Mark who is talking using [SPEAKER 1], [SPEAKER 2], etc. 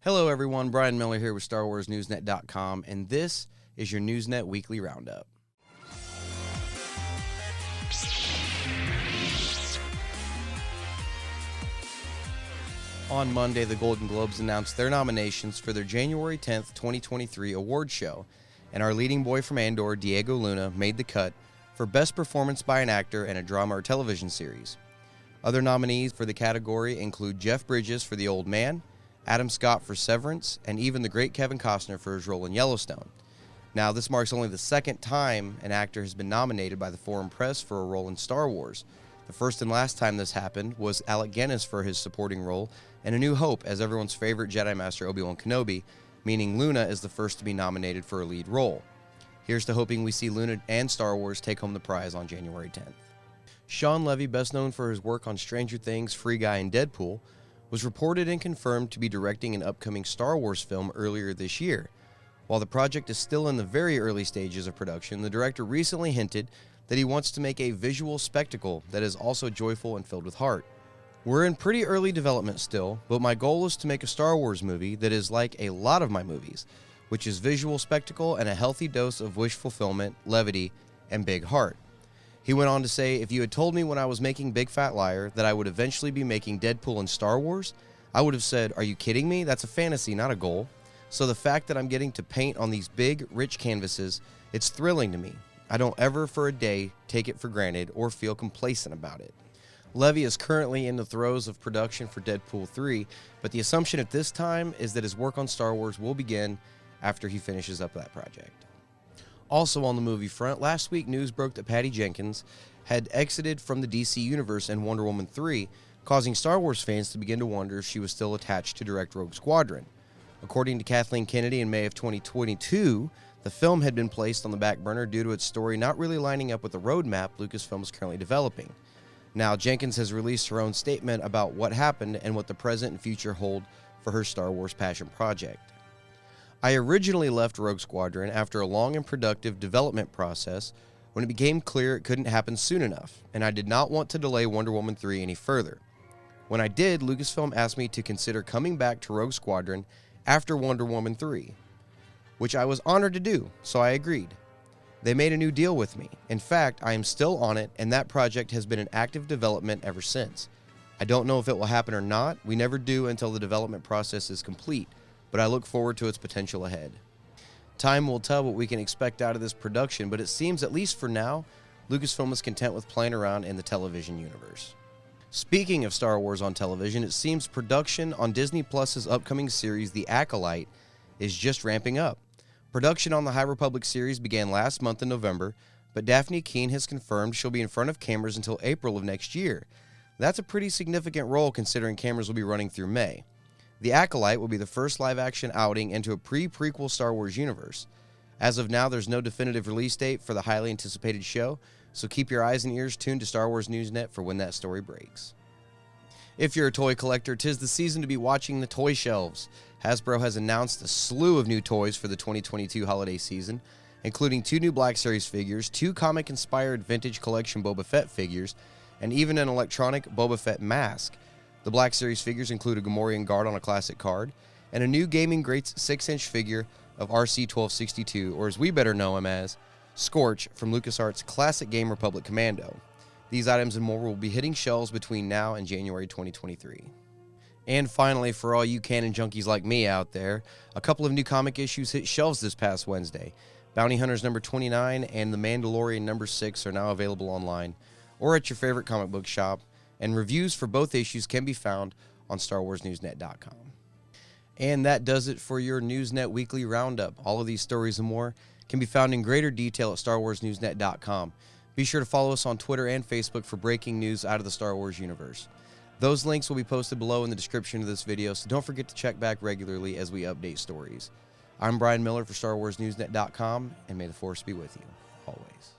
[SPEAKER 1] Hello everyone, Brian Miller here with StarWarsNewsNet.com, and this is your Newsnet Weekly Roundup. On Monday, the Golden Globes announced their nominations for their January 10th, 2023 award show, and our leading boy from Andor, Diego Luna, made the cut for Best Performance by an Actor in a Drama or Television Series. Other nominees for the category include Jeff Bridges for The Old Man, Adam Scott for Severance, and even the great Kevin Costner for his role in Yellowstone. Now, this marks only the second time an actor has been nominated by the foreign press for a role in Star Wars. The first and last time this happened was Alec Guinness for his supporting role in A New Hope as everyone's favorite Jedi Master Obi-Wan Kenobi, meaning Luna is the first to be nominated for a lead role. Here's to hoping we see Luna and Star Wars take home the prize on January 10th. Shawn Levy, best known for his work on Stranger Things, Free Guy, and Deadpool, was reported and confirmed to be directing an upcoming Star Wars film earlier this year. While the project is still in the very early stages of production, the director recently hinted that he wants to make a visual spectacle that is also joyful and filled with heart. We're in pretty early development still, but my goal is to make a Star Wars movie that is like a lot of my movies, which is visual spectacle and a healthy dose of wish fulfillment, levity, and big heart. He went on to say, if you had told me when I was making Big Fat Liar that I would eventually be making Deadpool and Star Wars, I would have said, are you kidding me? That's a fantasy, not a goal. So the fact that I'm getting to paint on these big, rich canvases, it's thrilling to me. I don't ever for a day take it for granted or feel complacent about it. Levy is currently in the throes of production for Deadpool 3, but the assumption at this time is that his work on Star Wars will begin after he finishes up that project. Also on the movie front, last week news broke that Patty Jenkins had exited from the DC Universe in Wonder Woman 3, causing Star Wars fans to begin to wonder if she was still attached to direct Rogue Squadron. According to Kathleen Kennedy, in May of 2022, the film had been placed on the back burner due to its story not really lining up with the roadmap Lucasfilm is currently developing. Now, Jenkins has released her own statement about what happened and what the present and future hold for her Star Wars passion project. I originally left Rogue Squadron after a long and productive development process when it became clear it couldn't happen soon enough, and I did not want to delay Wonder Woman 3 any further. When I did, Lucasfilm asked me to consider coming back to Rogue Squadron after Wonder Woman 3, which I was honored to do, so I agreed. They made a new deal with me. In fact, I am still on it, and that project has been in active development ever since. I don't know if it will happen or not. We never do until the development process is complete, but I look forward to its potential ahead. Time will tell what we can expect out of this production, but it seems, at least for now, Lucasfilm is content with playing around in the television universe. Speaking of Star Wars on television, it seems production on Disney Plus's upcoming series, The Acolyte, is just ramping up. Production on the High Republic series began last month in November, but Daphne Keane has confirmed she'll be in front of cameras until April of next year. That's a pretty significant role considering cameras will be running through May. The Acolyte will be the first live-action outing into a pre-prequel Star Wars universe. As of now, there's no definitive release date for the highly anticipated show, so keep your eyes and ears tuned to Star Wars Newsnet for when that story breaks. If you're a toy collector, 'tis the season to be watching the toy shelves. Hasbro has announced a slew of new toys for the 2022 holiday season, including 2 new Black Series figures, 2 comic-inspired vintage collection Boba Fett figures, and even an electronic Boba Fett mask. The Black Series figures include a Gamorrean guard on a classic card, and a new Gaming Greats 6-inch figure of RC-1262, or as we better know him as, Scorch from LucasArts' classic game Republic Commando. These items and more will be hitting shelves between now and January 2023. And finally, for all you Canon junkies like me out there, a couple of new comic issues hit shelves this past Wednesday. Bounty Hunters number 29 and The Mandalorian number 6 are now available online or at your favorite comic book shop, and reviews for both issues can be found on StarWarsNewsNet.com. And that does it for your Newsnet Weekly Roundup. All of these stories and more can be found in greater detail at StarWarsNewsNet.com. Be sure to follow us on Twitter and Facebook for breaking news out of the Star Wars universe. Those links will be posted below in the description of this video, so don't forget to check back regularly as we update stories. I'm Brian Miller for StarWarsNewsNet.com, and may the Force be with you, always.